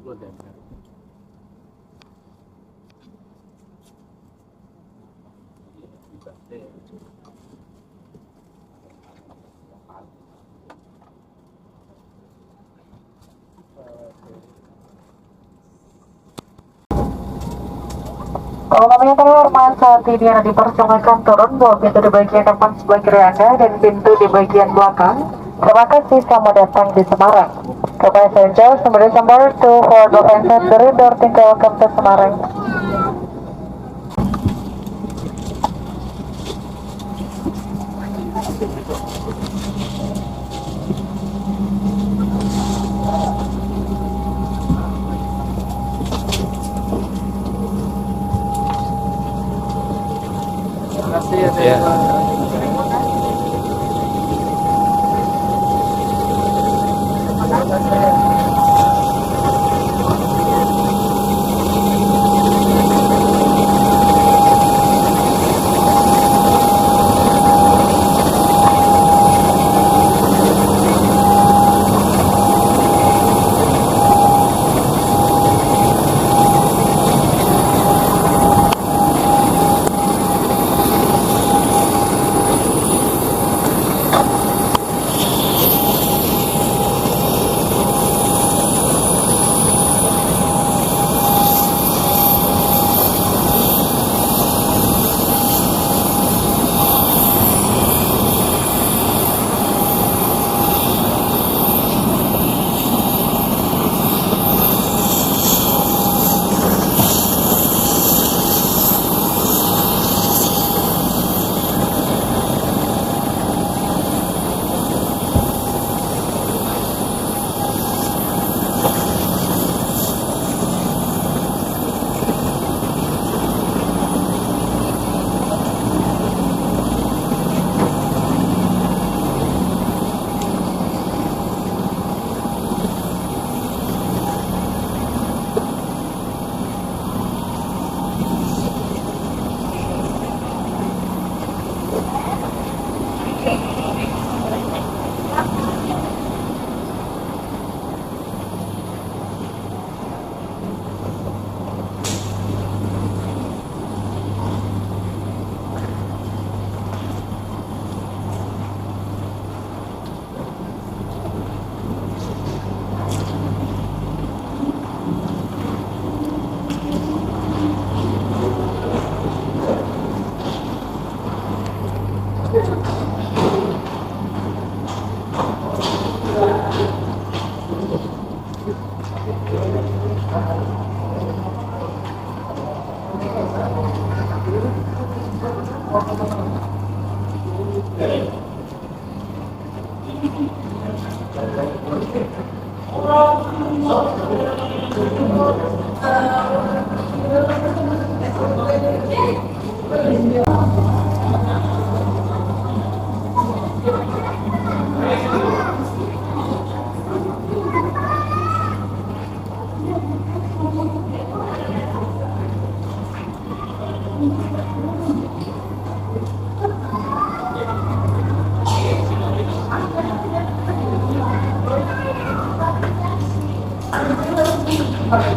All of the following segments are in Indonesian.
Kalau namanya teman saat ini Anda dipersilakan turun bawa pintu di bagian depan sebelah kiri Anda dan pintu di bagian belakang. Terima kasih, selamat datang di Semarang. For passengers, number 2 for the passengers, the door to welcome to Semarang. Terima kasih ya.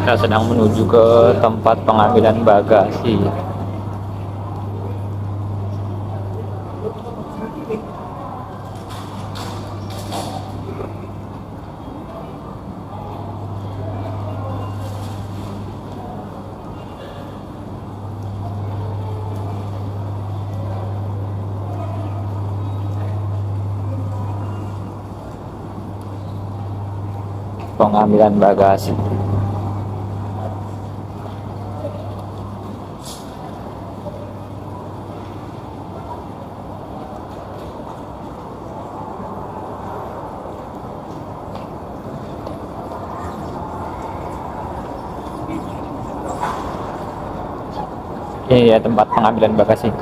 Kita sedang menuju ke tempat pengambilan bagasi. Pengambilan bagasi. Ini ya tempat pengambilan bagasi.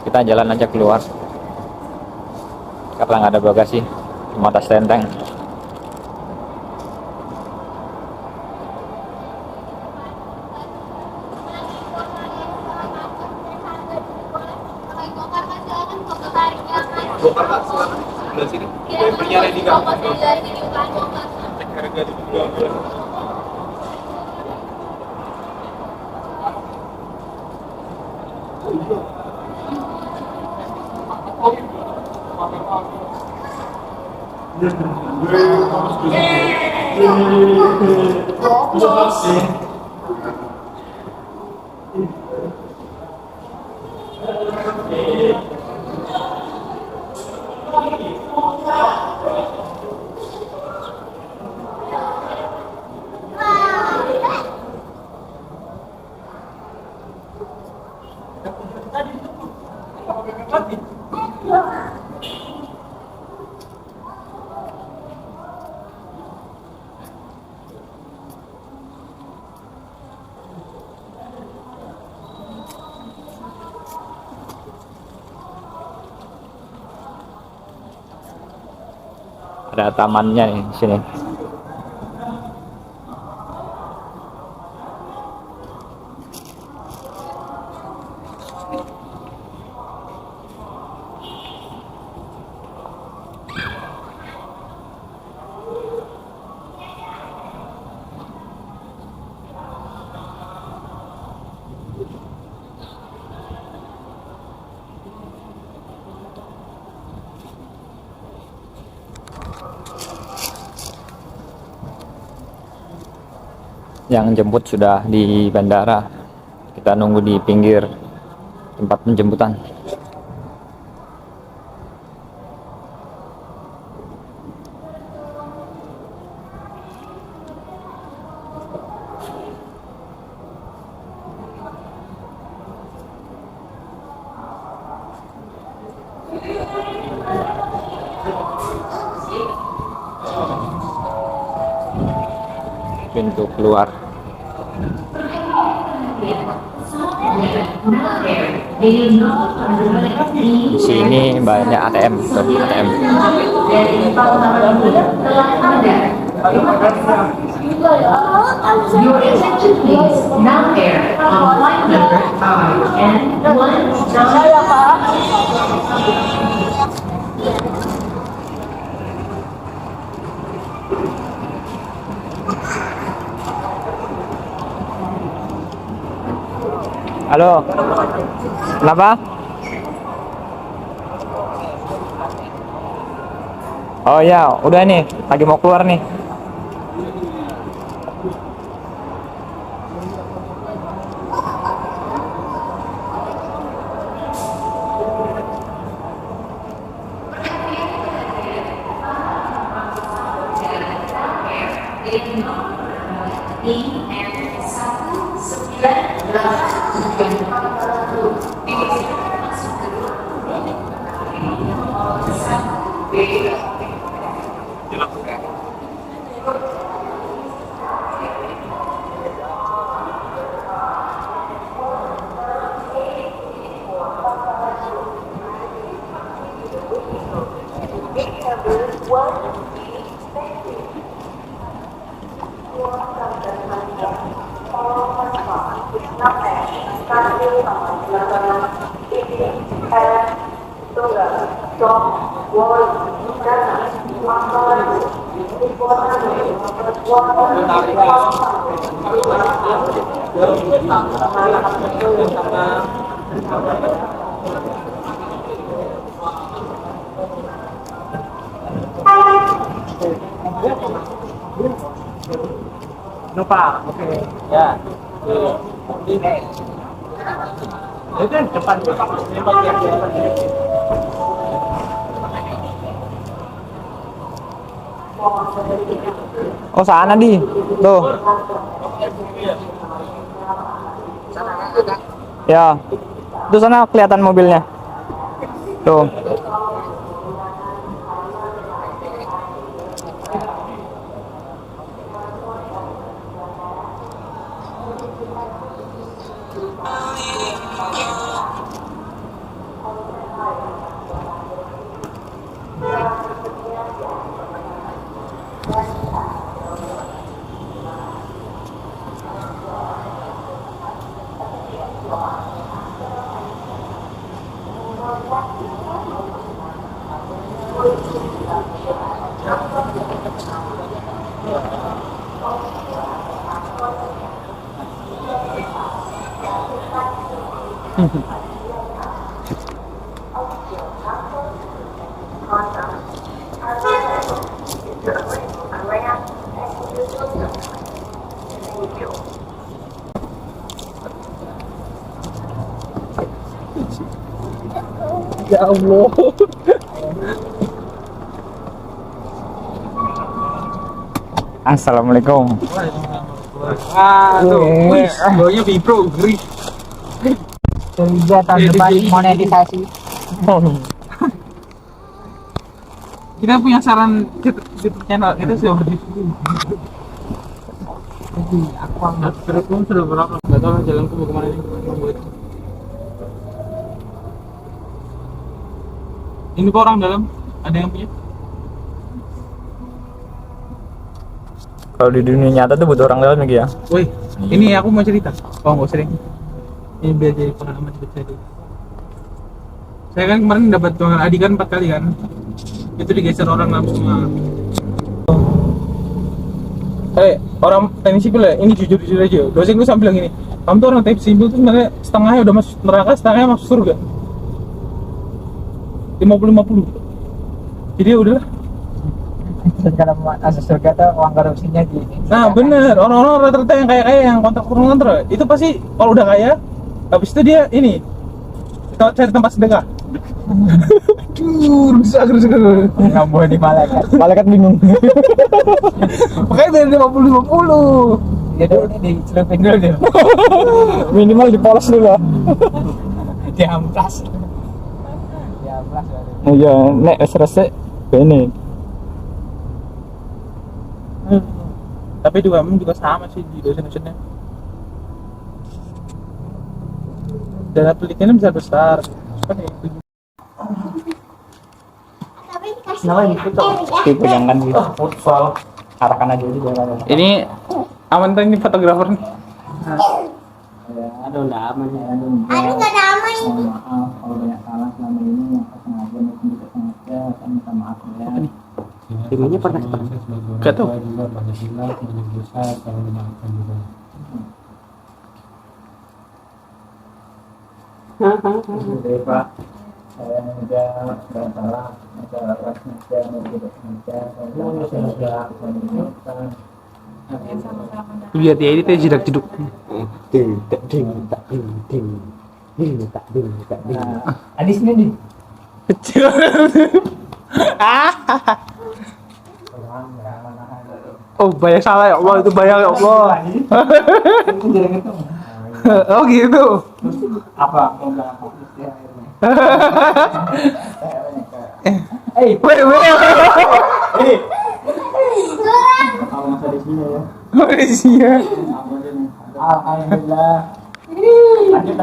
Kita jalan aja keluar karena nggak ada bagasi, cuma tas tenteng. Sebelah sini. Belinya ready nggak? Cek harga dulu. Ada tamannya nih di sini. Yang jemput sudah di bandara, kita nunggu di pinggir tempat penjemputan. Pintu keluar. Di sini banyak ATM, tuh, ATM. Your attention please. Now there on flight number 5 and 1. Halo, kenapa? Oh ya, udah nih, lagi mau keluar nih. Lupa, oke. Ya. Ini. Itu depan. Oh sana di, tuh. Ya, itu sana kelihatan mobilnya. Tuh. Ya Allah. Assalamualaikum. Aduh, wih, baunya Vipro, ngeri. Kerja tahun depan monetisasi. Kita punya saran YouTube channel kita sudah berdiri. Jadi aku Terus pun sudah berapa? Gak tahu lah jalanku mau kemana nih. Ini kok orang dalam? Ada yang punya? Kalau di dunia nyata tuh butuh orang dalam lagi ya. Woi, ini aku mau cerita. Oh, nggak sering. Ini biar jadi pengalaman hidup saya. Saya kan kemarin dapat tunangan adik kan 4 kali kan. Itu digeser orang langsung. Orang teknik sipil ya, ini jujur aja. Dosen gue sambil bilang gini, kamu tuh orang teknik sipil tuh sebenarnya setengahnya udah masuk neraka, setengahnya masuk surga. 50-50. Jadi ya udahlah. kalau masuk surga tuh uang korupsinya gini. Nah bener, orang-orang rata-rata yang kaya-kaya yang kontrak itu pasti kalau udah kaya, habis itu dia ini cari tempat sedekah. Rusak. Nggak boleh di malaikat bingung. Makanya dari 50-50. Jadi ini dicelupin dulu deh. Minimal dipoles dulu lah. Diamplas. Iya, nek wis resik bene. Tapi juga sama sih di dosen-dosennya. Dana penelitiannya besar. Kan ya, itu. Itu jangan gitu. Futsal. Arahkan aja dulu jangan. Ini aman tuh ini fotografer nih. Aduh, udah aman ya. Aduh, gak damai. Mohon maaf kalau banyak salah selama ini, yang sengaja maupun tidak sengaja, saya minta maaf ya. Ininya pernah. Gak tau. Jadi Pak, saya sudah salah, masalah sengaja maupun tidak sengaja, saya sudah mengingatkan. Lihat ya ini teh jedak jeduk. Adis ini nih. Kecil. Oh banyak salah ya Allah, itu banyak ya Allah. Itu jarang itu. Oh gitu. Apa? Mau bilang apa? Wait. Kalau masa di sini ya. Malaysia. Alhamdulillah. Lanjut.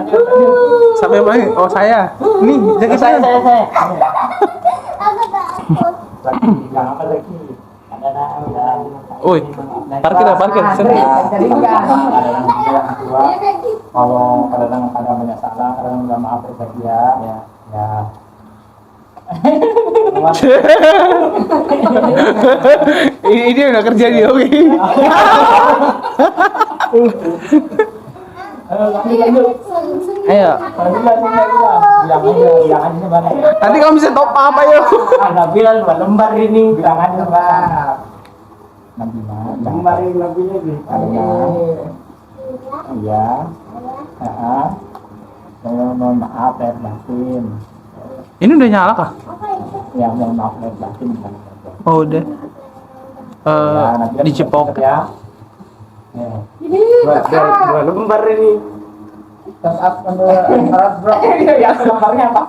Sampai mana? Oh saya. Nih, jaga saya. Aku takut. Lagi, yang apa lagi? Oi, parkir. Sini. Kalau kadang banyak salah, kadang nggak maaf ya. Ini udah kerja dia, oke. Ayo. Bilang aja banyak. Nanti kamu bisa top apa ya? Ada bilang 2 lembar ini, bilang aja Bang. Lembar ini lebihnya gitu. Iya. Saya mohon maaf lahir batin. Ini udah nyala kah? Ya mohon maaf lahir batin. Oh udah. Dicepok. Ya. Dua lembar ini. Top up berat bro. Ya lembarnya apa?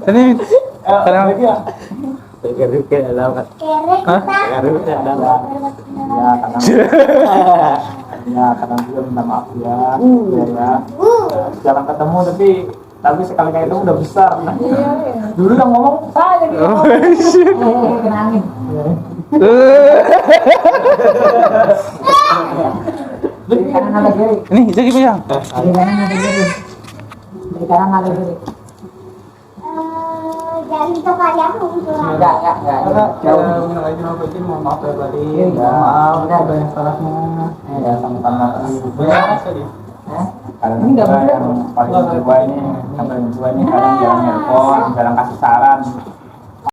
Sini. Kadang Keruk dalam. Hah? Keruk dalam. Ya kadang juga minta maaf ya. Ya. Jarang ketemu tapi sekali kayak itu udah besar. Dulu udah ngomong saya gitu. Oh, shit. Kena angin. Dari kanan ada kiri. Ini jadi pegang. Dari kanan ada kiri. Dari kanan ada kiri. Jadi itu karyamu. Enggak. Jauh. Mohon maaf ya tadi. Maaf. Banyak salahnya. Ya sama-sama. Kalian juga yang paling tua ini kadang jarang nelpon, jarang kasih saran.